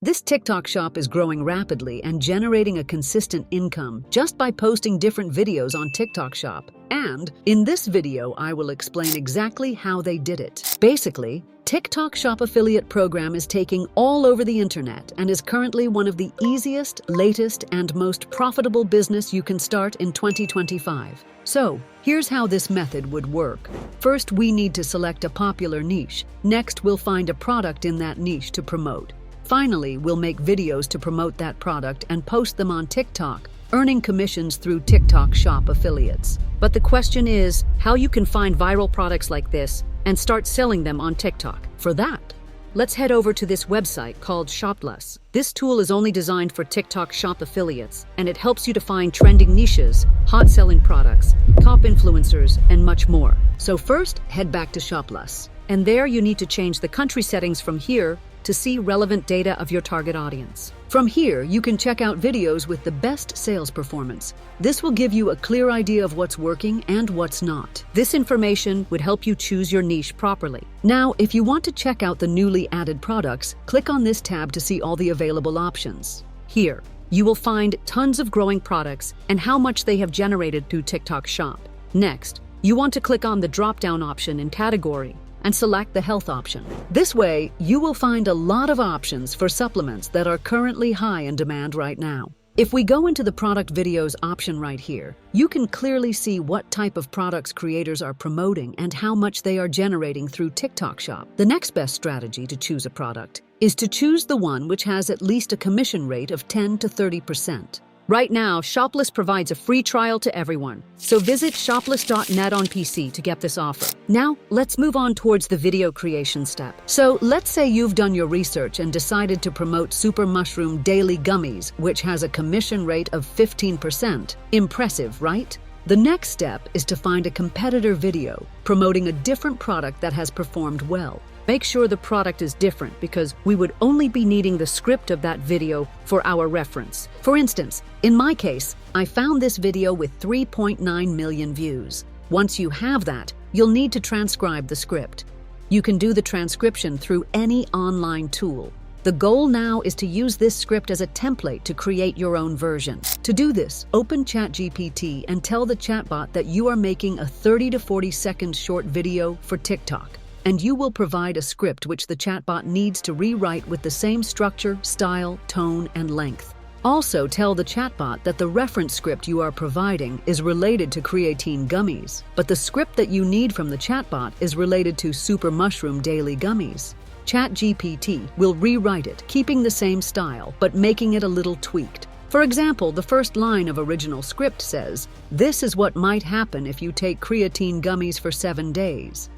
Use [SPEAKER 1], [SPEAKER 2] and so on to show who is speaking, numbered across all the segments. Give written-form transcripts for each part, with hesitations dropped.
[SPEAKER 1] This TikTok shop is growing rapidly and generating a consistent income just by posting different videos on TikTok shop. And in this video, I will explain exactly how they did it. Basically, TikTok Shop affiliate program is taking all over the internet and is currently one of the easiest, latest, and most profitable business you can start in 2025. So, here's how this method would work. First, we need to select a popular niche. Next, we'll find a product in that niche to promote. Finally, we'll make videos to promote that product and post them on TikTok, earning commissions through TikTok Shop affiliates. But the question is, how you can find viral products like this and start selling them on TikTok. For that, let's head over to this website called Shoplus. This tool is only designed for TikTok Shop affiliates, and it helps you to find trending niches, hot-selling products, top influencers, and much more. So first, head back to Shoplus. And there you need to change the country settings from here to see relevant data of your target audience. From here, you can check out videos with the best sales performance. This will give you a clear idea of what's working and what's not. This information would help you choose your niche properly. Now, if you want to check out the newly added products, click on this tab to see all the available options. Here, you will find tons of growing products and how much they have generated through TikTok Shop. Next, you want to click on the drop-down option in category and select the health option. This way, you will find a lot of options for supplements that are currently high in demand right now. If we go into the product videos option right here, you can clearly see what type of products creators are promoting and how much they are generating through TikTok Shop. The next best strategy to choose a product is to choose the one which has at least a commission rate of 10 to 30%. Right now, Shoplus provides a free trial to everyone, so visit shoplus.net on PC to get this offer. Now, let's move on towards the video creation step. So, let's say you've done your research and decided to promote Super Mushroom Daily Gummies, which has a commission rate of 15%. Impressive, right? The next step is to find a competitor video promoting a different product that has performed well. Make sure the product is different because we would only be needing the script of that video for our reference. For instance, in my case, I found this video with 3.9 million views. Once you have that, you'll need to transcribe the script. You can do the transcription through any online tool. The goal now is to use this script as a template to create your own version. To do this, open ChatGPT and tell the chatbot that you are making a 30 to 40 second short video for TikTok. And you will provide a script which the chatbot needs to rewrite with the same structure, style, tone, and length. Also tell the chatbot that the reference script you are providing is related to creatine gummies, but the script that you need from the chatbot is related to Super Mushroom Daily Gummies. ChatGPT will rewrite it, keeping the same style, but making it a little tweaked. For example, the first line of original script says, "This is what might happen if you take creatine gummies for 7 days."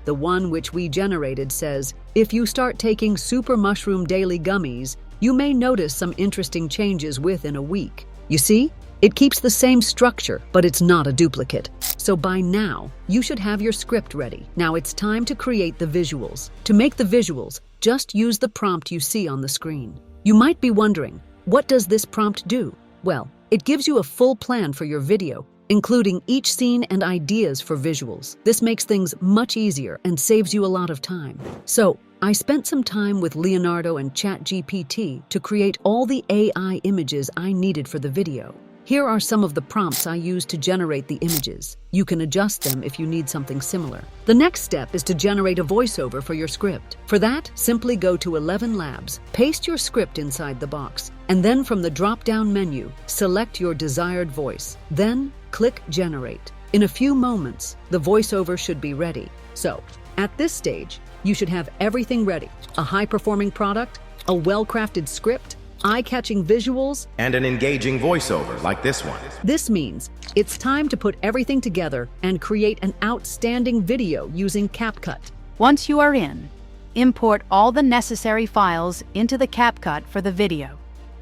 [SPEAKER 1] The one which we generated says, "If you start taking Super Mushroom Daily Gummies, you may notice some interesting changes within a week." You see? It keeps the same structure, but it's not a duplicate. So by now, you should have your script ready. Now it's time to create the visuals. To make the visuals, just use the prompt you see on the screen. You might be wondering, what does this prompt do? Well, it gives you a full plan for your video, including each scene and ideas for visuals. This makes things much easier and saves you a lot of time. So, I spent some time with Leonardo and ChatGPT to create all the AI images I needed for the video. Here are some of the prompts I used to generate the images. You can adjust them if you need something similar. The next step is to generate a voiceover for your script. For that, simply go to 11 Labs, paste your script inside the box, and then from the drop-down menu, select your desired voice. Then, click Generate. In a few moments, the voiceover should be ready. So, at this stage, you should have everything ready. A high-performing product, a well-crafted script, eye-catching visuals,
[SPEAKER 2] and an engaging voiceover like this one.
[SPEAKER 1] This means it's time to put everything together and create an outstanding video using CapCut.
[SPEAKER 3] Once you are in, import all the necessary files into the CapCut for the video.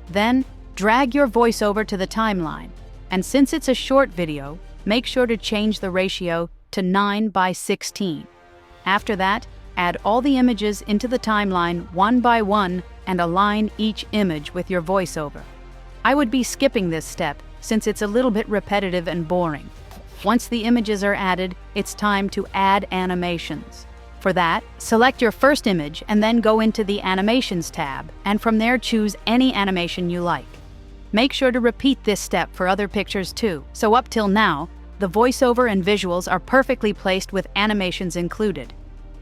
[SPEAKER 3] Then, drag your voiceover to the timeline. And since it's a short video, make sure to change the ratio to 9:16. After that, add all the images into the timeline one by one and align each image with your voiceover. I would be skipping this step since it's a little bit repetitive and boring. Once the images are added, it's time to add animations. For that, select your first image and then go into the Animations tab, and from there choose any animation you like. Make sure to repeat this step for other pictures too. So up till now, the voiceover and visuals are perfectly placed with animations included.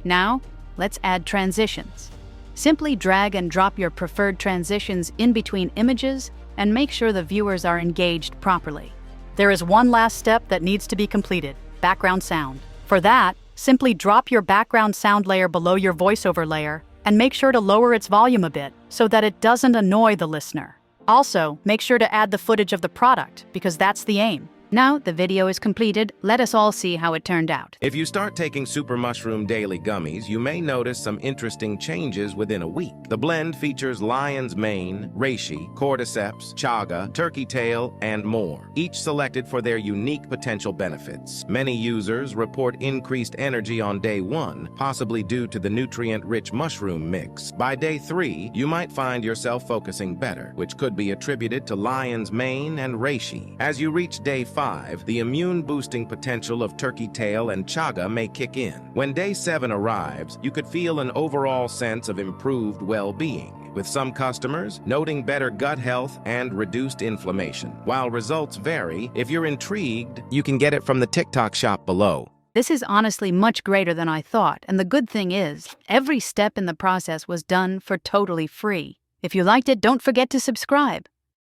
[SPEAKER 3] Now, let's add transitions. Simply drag and drop your preferred transitions in between images and make sure the viewers are engaged properly. There is one last step that needs to be completed: background sound. For that, simply drop your background sound layer below your voiceover layer and make sure to lower its volume a bit so that it doesn't annoy the listener. Also, make sure to add the footage of the product because that's the aim. Now the video is completed, let us all see how it turned out.
[SPEAKER 2] If you start taking Super Mushroom Daily Gummies, you may notice some interesting changes within a week. The blend features lion's mane, reishi, cordyceps, chaga, turkey tail, and more, each selected for their unique potential benefits. Many users report increased energy on day 1, possibly due to the nutrient-rich mushroom mix. By day 3, you might find yourself focusing better, which could be attributed to lion's mane and reishi. As you reach day 5, the immune-boosting potential of turkey tail and chaga may kick in. When day 7 arrives, you could feel an overall sense of improved well-being, with some customers noting better gut health and reduced inflammation. While results vary, if you're intrigued, you can get it from the TikTok shop below.
[SPEAKER 3] This is honestly much greater than I thought, and the good thing is, every step in the process was done for totally free. If you liked it, don't forget to subscribe.